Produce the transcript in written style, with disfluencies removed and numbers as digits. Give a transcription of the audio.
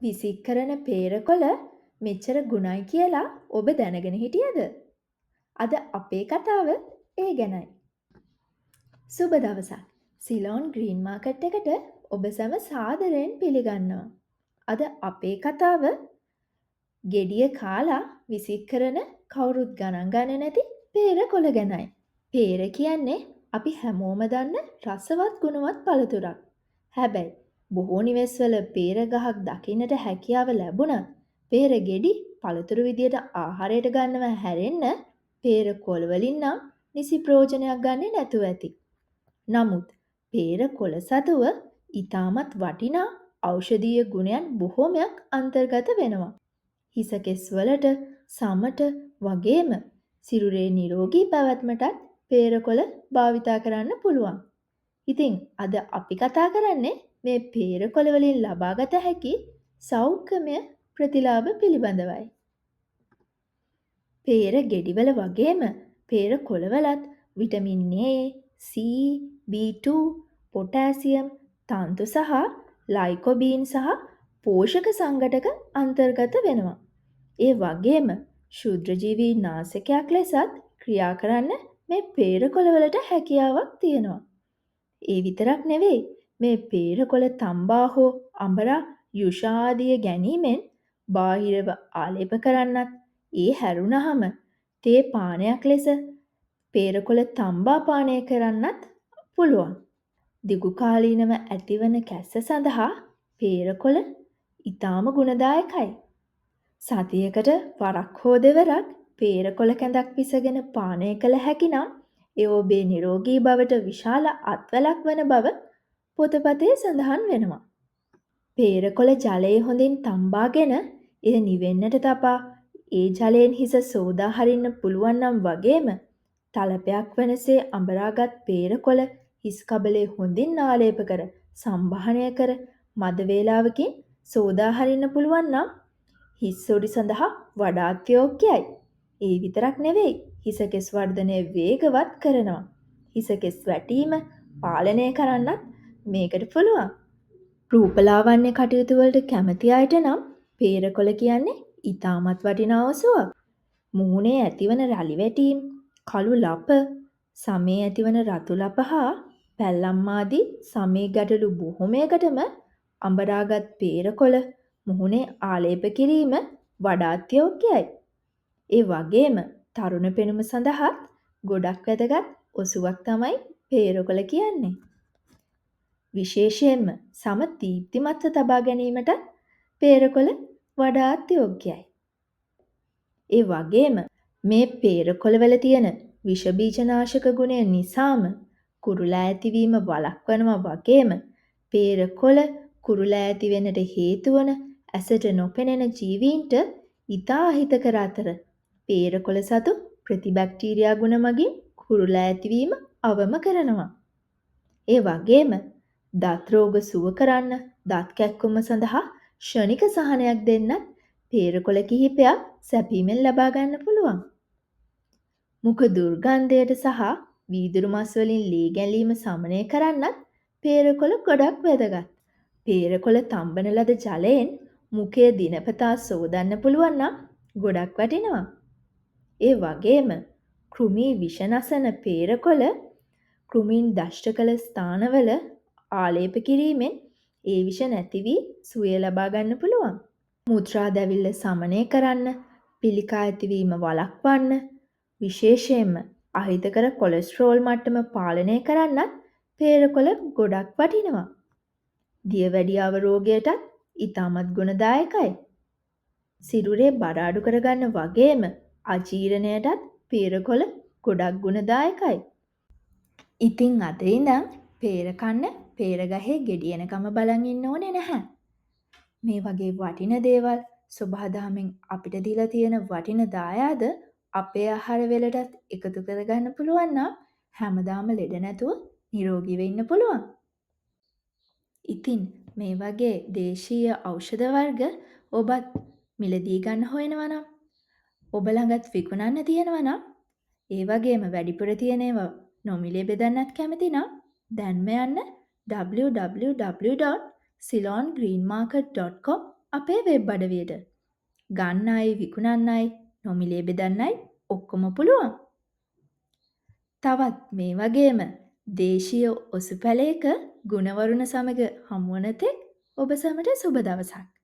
විසික් කරන පේරකොළ මෙච්චර ගුණයි කියලා ඔබ දැනගෙන හිටියද? අද අපේ කතාව ඒ ගැනයි. සුබ දවසක්. සිලෝන් ග්‍රීන් මාකට් එකට ඔබ සැම සාදරයෙන් පිළිගන්නවා. අද අපේ කතාව ගෙඩිය කාලා විසික් කරන කවුරුත් ගණන් ගන්නේ නැති පේරකොළ ගැනයි. පේර කියන්නේ අපි හැමෝම දන්න රසවත් ගුණවත් පළතුරක්. හැබැයි බොහෝ නිවෙස්වල පේර ගහක් දකින්නට හැකියාව ලැබුණත් පේර ගෙඩි පළතුරු විදියට ආහාරයට ගන්නව හැරෙන්න පේර කොළ වලින් නම් නිසි ප්‍රයෝජනයක් ගන්නේ නැතුව ඇති. නමුත් පේර කොළ සතුව ඊටමත් වටිනා ඖෂධීය ගුණයන් බොහෝමයක් අන්තර්ගත වෙනවා. හිස කෙස් වලට සමට වගේම සිරුරේ නිරෝගී පැවැත්මටත් පේර කොළ භාවිතා කරන්න පුළුවන්. ඉතින් අද අපි කතා කරන්නේ මේ පේර කොළ වලින් ලබාගත හැකි සෞඛ්‍යමය ප්‍රතිලාභ පිළිබඳවයි. පේර ගෙඩිවල වගේම පේර කොළවලත් vitamin A, C, B2, potassium, තන්තු සහ ලයිකෝබීන් සහ පෝෂක සංඝටක අන්තර්ගත වෙනවා. ඒ වගේම ශුද්‍රජීවී නාශකයක් ලෙසත් ක්‍රියා කරන්න මේ පේර කොළවලට හැකියාවක් තියෙනවා. ඒ විතරක් නෙවෙයි මේ පේරකොළ තම්බා හෝ අඹරා යුෂාදිය ගැනීමෙන් බාහිරව ආලේප කරන්නත් ඒ හැරුණහම තේ පානයක් ලෙස පේරකොළ තම්බා පානය කරන්නත් පුළුවන්. දිගු කාලීනව ඇතිවන කැස්ස සඳහා පේරකොළ ඊටාම ගුණදායකයි. සතියකට වරක් හෝ දෙවරක් පේරකොළ කැඳක් පිසගෙන පානය කළ හැකි නම් ඒ ඔබේ නිරෝගී බවට විශාල අත්වැලක් වන බව පොතපතේ සඳහන් වෙනවා. පේරකොළ ජලය හොඳින් තම්බාගෙන එය නිවෙන්නට තබා ඒ ජලයෙන් හිස සෝදා හරින්න පුළුවන් නම් වගේම තලපයක් වනසේ අඹරාගත් පේරකොළ හිස් කබලේ හොඳින් ආලේප කර සම්බාහනය කර මද වේලාවකින් සෝදා හරින්න පුළුවන් නම් හිස් සොඩි සඳහා වඩාත් යෝග්‍යයි. ඒ විතරක් නෙවෙයි හිස කෙස් වර්ධනය වේගවත් කරනවා. හිස කෙස් වැටීම පාලනය කරන්නත් මේකට පුළුවන්. රූපලාවන්‍ය කටයුතු වලට කැමති අයට නම් පේරකොළ කියන්නේ ඊටමත් වටිනා ඔසුවක්. මූණේ ඇතිවන රළි වැටීම්, කළු ලප, සමේ ඇතිවන රතු ලප හා පැල්ලම් ආදී සමේ ගැටලු බොහොමයකටම අඹරාගත් පේරකොළ මුහුණේ ආලේප කිරීම වඩාත් යෝග්‍යයි. ඒ වගේම තරුණ පෙනුම සඳහාත් ගොඩක් වැදගත් ඔසුවක් තමයි පේරකොළ කියන්නේ. විශේෂයෙන්ම සම දීප්තිමත්ව තබා ගැනීමට පේරකොළ වඩාත් යෝග්‍යයි. ඒ වගේම මේ පේරකොළවල තියෙන විෂ බීජනාශක ගුණය නිසාම කුරුලා ඇතිවීම වළක්වනවා වගේම පේරකොළ කුරුලා ඇති වෙන්නට හේතු වන ඇසට නොපෙනෙන ජීවීන්ට ඉතා අහිතකර අතර පේරකොළ සතු ප්‍රතිබැක්ටීරියා ගුණ මගින් කුරුලා ඇතිවීම අවම කරනවා. ඒ වගේම දත් රෝග සුව කරන්න දත් කැක්කුම සඳහා ක්ෂණික සහනයක් දෙන්නත් පේරකොළ කිහිපයක් සැපීමෙන් ලබා ගන්න පුළුවන්. මුඛ දුර්ගන්ධයට සහ වීදුරු මස් වලින් ලී ගැලීම සමනය කරන්නත් පේරකොළ ගොඩක් වැදගත්. පේරකොළ තම්බන ලද ජලයෙන් මුඛය දිනපතා සෝදන්න පුළුවන් නම් ගොඩක් වටිනවා. ඒ වගේම කෘමි විෂ නසන පේරකොළ කෘමීන් දෂ්ට කළ ස්ථානවල ආලේප කිරීමෙන් ඒ විෂ නැති වී සුවය ලබා ගන්න පුළුවන්. මුත්‍රා දැවිල්ල සමනය කරන්න, පිළිකා ඇතිවීම වළක්වන්න, විශේෂයෙන්ම අහිතකර කොලෙස්ටරෝල් මට්ටම පාලනය කරන්නත් පේරකොළ ගොඩක් වටිනවා. දියවැඩියාව රෝගයටත් ඉතාමත් ගුණදායකයි. සිරුරේ බර අඩු කරගන්න වගේම අජීර්ණයටත් පේරකොළ ගොඩක් ගුණදායකයි. ඉතින් අද ඉඳන් පේර කන්න පේර ගහේ ගෙඩියනකම බලන් ඉන්න ඕනේ නැහැ. මේ වගේ වටින දේවල් සබහාදහමෙන් අපිට දීලා තියෙන වටින දායාද අපේ ආහාර වලටත් එකතු කරගන්න පුළුවන් නම් හැමදාම ලෙඩ නැතුව නිරෝගී වෙන්න පුළුවන්. ඉතින් මේ වගේ දේශීය ඖෂධ වර්ග ඔබත් මිලදී ගන්න හොයනවා නම් ඔබ ළඟත් විකුණන්න තියෙනවා නම් ඒ වගේම වැඩිපුර තියෙන ඒවා නොමිලේ බෙදන්නත් කැමති නම් දැන්ම යන්න www.ceylongreenmarket.com අපේ වෙබ් අඩවියට. ගන්නයි විකුණන්නයි නොමිලේ බෙදන්නයි ඔක්කොම පුළුවන්. තවත් මේ වගේම දේශීය ඔසුපැලයක ගුණවරුණ සමග හමුවන තෙක් ඔබ සැමට සුබ දවසක්.